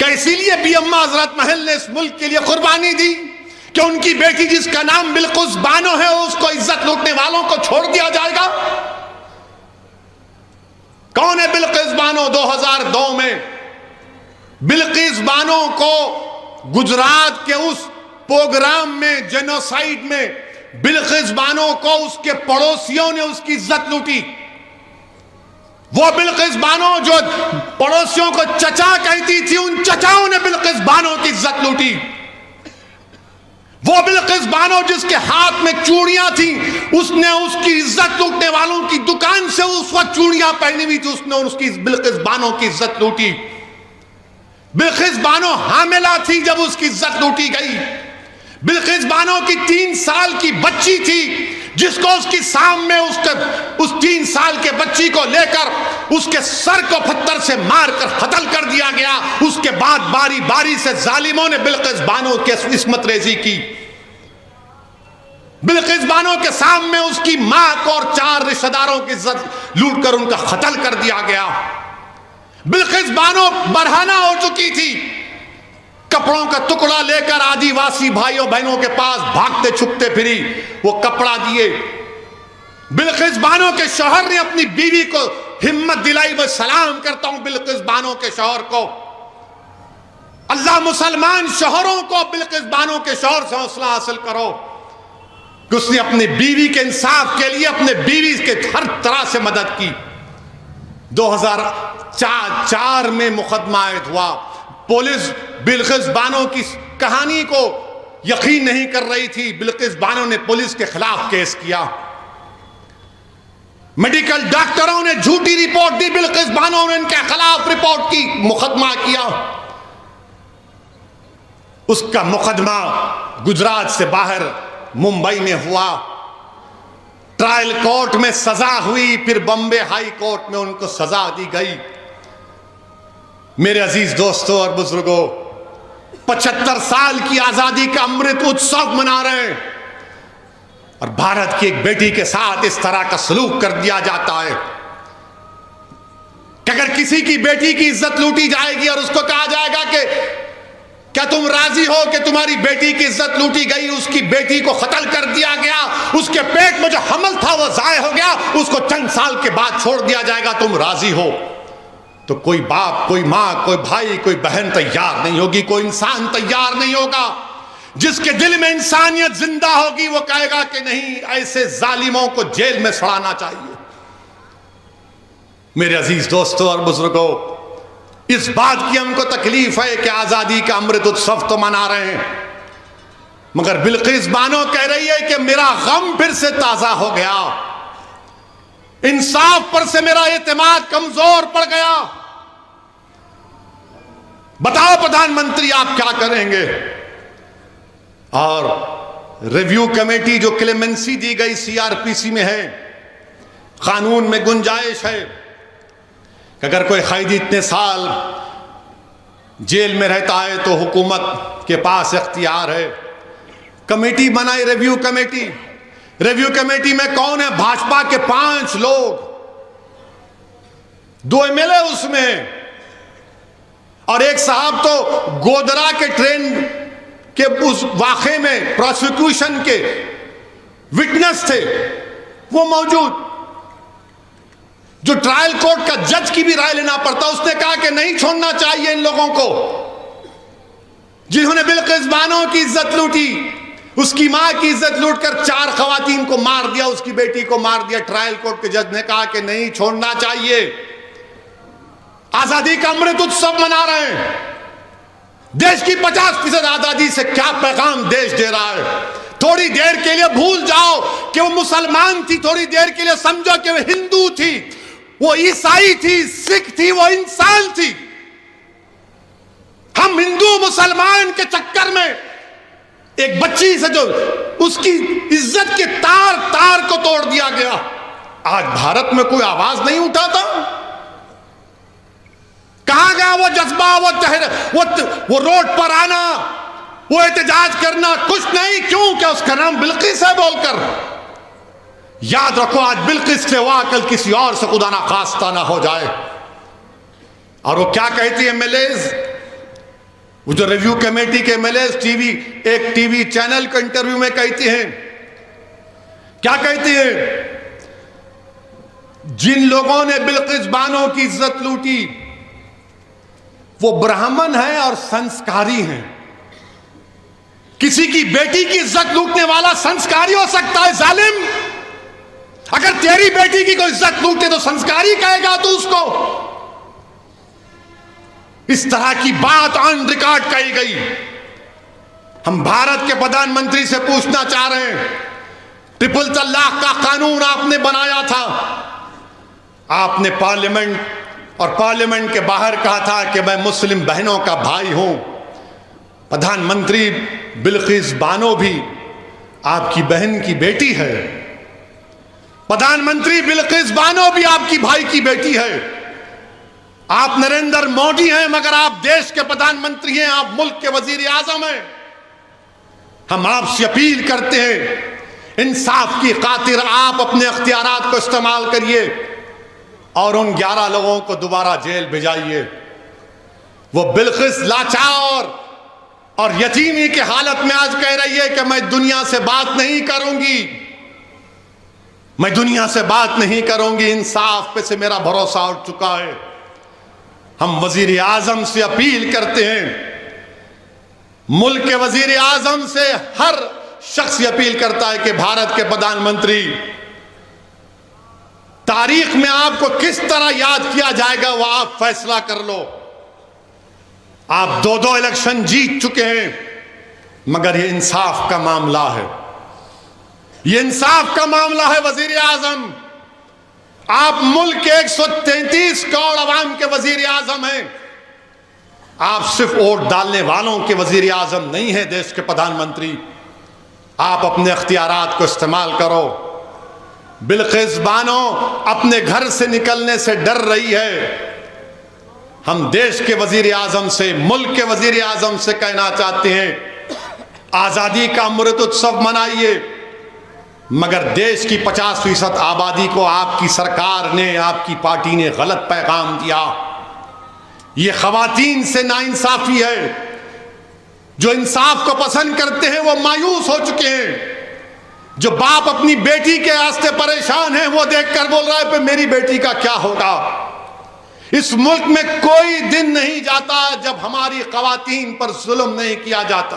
क्या इसीलिए भी अम्मा हजरत महल ने इस मुल्क के लिए कुर्बानी दी कि उनकी बेटी जिसका नाम बिल्किस बानो है उसको इज्जत लूटने वालों को छोड़ दिया जाएगा? कौन है बिल्किस बानो? 2002 में बिल्किस बानो को गुजरात के उस प्रोग्राम में, जेनोसाइड में, बिल्किस बानो को उसके पड़ोसियों ने उसकी इज्जत लूटी। वो बिल्किस बानो जो पड़ोसियों को चचा कहती थी, उन चचाओं ने बिल्किस बानो की इज्जत लूटी। वो बिल्किस बानो जिसके हाथ में चूड़ियां थी, उसने उसकी इज्जत लूटने वालों की दुकान से उस वक्त चूड़ियां पहनी हुई थी, उसने उसकी बिल्किस बानो की इज्जत लूटी। बिल्किस बानो हामिला थी जब उसकी इज्जत लूटी गई। बिल्किस बानो की 3 साल की बच्ची थी जिसको उसकी सामने उस 3 साल के बच्ची को लेकर उसके सर को पत्थर से मारकर कत्ल कर दिया गया। उसके बाद बारी बारी से जालिमों ने बिल्किस बानो की इस्मत रेजी की। बिल्किस बानो के सामने उसकी मां को और 4 रिश्तेदारों की इज्जत लूट कर उनका कत्ल कर दिया गया। बिल्किस बानो बरहाना हो चुकी थी, कपड़ों का टुकड़ा लेकर आदिवासी भाइयों बहनों के पास भागते छुपते फिरी, वो कपड़ा दिए। बिल्किस बानो के शौहर ने अपनी बीवी को हिम्मत दिलाई। मैं सलाम करता हूं बिल्किस बानो के शौहर को। अल्लाह मुसलमान शौहरों को बिल्किस बानो के शौहर से हौसला हासिल करो कि उसने अपनी बीवी के इंसाफ के लिए अपने बीवी के हर तरह से मदद की। 2004 में मुकदमा आयद हुआ। पुलिस बिल्किस बानो की कहानी को यकीन नहीं कर रही थी। बिल्किस बानो ने पुलिस के खिलाफ केस किया। मेडिकल डॉक्टरों ने झूठी रिपोर्ट दी, बिल्किस बानो ने इनके खिलाफ रिपोर्ट की, मुकदमा किया। उसका मुकदमा गुजरात से बाहर मुंबई में हुआ। ट्रायल कोर्ट में सजा हुई, फिर बॉम्बे हाई कोर्ट में उनको सजा दी गई। मेरे अजीज दोस्तों और बुजुर्गों, 75 साल की आजादी का अमृत उत्सव मना रहे हैं और भारत की एक बेटी के साथ इस तरह का सलूक कर दिया जाता है कि अगर किसी की बेटी की इज्जत लूटी जाएगी और उसको कहा जाएगा कि क्या तुम राजी हो कि तुम्हारी बेटी की इज्जत लूटी गई, उसकी बेटी को कत्ल कर दिया गया, उसके पेट में जो हमल था वो जाय हो गया, उसको चंद साल के बाद छोड़ दिया जाएगा, तुम राजी हो? तो कोई बाप, कोई माँ, कोई भाई, कोई बहन तैयार नहीं होगी, कोई इंसान तैयार नहीं होगा। जिसके दिल में इंसानियत जिंदा होगी वो कहेगा कि नहीं, ऐसे जालिमों को जेल में सड़ाना चाहिए। मेरे अजीज दोस्तों और बुजुर्गों, इस बात की हमको तकलीफ है कि आजादी का अमृत उत्सव तो मना रहे हैं, मगर बिल्किस बानो कह रही है कि मेरा गम फिर से ताजा हो गया, इंसाफ पर से मेरा एतमाद कमजोर पड़ गया। बताओ प्रधानमंत्री आप क्या करेंगे? और रिव्यू कमेटी जो क्लेमेंसी दी गई सीआरपीसी में है, कानून में गुंजाइश है कि अगर कोई कैदी इतने साल जेल में रहता है तो हुकूमत के पास इख्तियार है। कमेटी बनाई, रिव्यू कमेटी। रिव्यू कमेटी में कौन है? भाजपा के 5 लोग, 2 एमएलए उसमें, और एक साहब तो गोधरा के ट्रेन के उस वाक़े में प्रोसिक्यूशन के विटनेस थे, वो मौजूद। जो ट्रायल कोर्ट का जज की भी राय लेना पड़ता, उसने कहा कि नहीं छोड़ना चाहिए इन लोगों को जिन्होंने बिल्किस बानो की इज्जत लूटी, उसकी मां की इज्जत लूटकर 4 खवातीन को मार दिया, उसकी बेटी को मार दिया। ट्रायल कोर्ट के जज ने कहा कि नहीं छोड़ना चाहिए। आजादी का अमृत उत्सव मना रहे हैं। देश की 50% आजादी से क्या पैगाम देश दे रहा है? थोड़ी देर के लिए भूल जाओ कि वो मुसलमान थी, थोड़ी देर के लिए समझो कि वो हिंदू थी, वो ईसाई थी, सिख थी, वो इंसान थी। हम हिंदू मुसलमान के चक्कर में एक बच्ची से जो उसकी इज्जत के तार तार को तोड़ दिया गया। आज भारत में कोई आवाज नहीं उठाता। कहां गया वो जज्बा, वो रोड पर आना, वो एहतजाज करना? कुछ नहीं। क्यों? क्या उसका नाम बिल्किस है बोलकर? याद रखो, आज बिल्किस से हुआ, कल किसी और से खुदा ना खास्ता ना हो जाए। और वो क्या कहती है एमएलएज वो जो रिव्यू कमेटी के एमएलए एक टीवी चैनल के इंटरव्यू में कहते हैं, क्या कहते हैं? जिन लोगों ने बिल्किस बानो की इज्जत लूटी वो ब्राह्मण हैं और संस्कारी हैं। किसी की बेटी की इज्जत लूटने वाला संस्कारी हो सकता है जालिम? अगर तेरी बेटी की कोई इज्जत लूटे तो संस्कारी कहेगा तू उसको? इस तरह की बात ऑन रिकॉर्ड कही गई। हम भारत के प्रधानमंत्री से पूछना चाह रहे हैं, ट्रिपल तलाक का कानून आपने बनाया था, आपने पार्लियामेंट के बाहर कहा था कि मैं मुस्लिम बहनों का भाई हूं। प्रधानमंत्री बिल्किस बानो भी आपकी बहन की बेटी है, प्रधानमंत्री बिल्किस बानो भी आपकी भाई की बेटी है। आप नरेंद्र मोदी हैं मगर आप देश के प्रधानमंत्री हैं, आप मुल्क के वजीर आजम हैं। हम आपसे अपील करते हैं, इंसाफ की खातिर आप अपने अख्तियारात को इस्तेमाल करिए और उन 11 लोगों को दोबारा जेल भेजाइए। वो बिल्किस लाचार और यतीमी की हालत में आज कह रही है कि मैं दुनिया से बात नहीं करूंगी, मैं दुनिया से बात नहीं करूंगी, इंसाफ पे से मेरा भरोसा उठ चुका है। हम वजीर आजम से अपील करते हैं, मुल्क के वजीर आजम से हर शख्स अपील करता है कि भारत के प्रधानमंत्री, तारीख में आपको किस तरह याद किया जाएगा वो आप फैसला कर लो। आप 2 इलेक्शन जीत चुके हैं मगर ये इंसाफ का मामला है, ये इंसाफ का मामला है। वजीर आजम, आप मुल्क के 133 करोड़ अवाम के वजीर आजम हैं। आप सिर्फ वोट डालने वालों के वजीर आजम नहीं है, देश के प्रधानमंत्री। आप अपने अख्तियारात को इस्तेमाल करो। बिल्किस बानो अपने घर से निकलने से डर रही है। हम देश के वजीर आजम से, मुल्क के वजीर आजम से कहना चाहते हैं, आजादी का अमृत उत्सव मनाइए मगर देश की 50% आबादी को आपकी सरकार ने, आपकी पार्टी ने गलत पैगाम दिया। ये खवातीन से नाइंसाफी है। जो इंसाफ को पसंद करते हैं वो मायूस हो चुके हैं। जो बाप अपनी बेटी के वास्ते परेशान है वो देखकर बोल रहा है कि मेरी बेटी का क्या होगा। इस मुल्क में कोई दिन नहीं जाता जब हमारी खवातीन पर जुल्म नहीं किया जाता।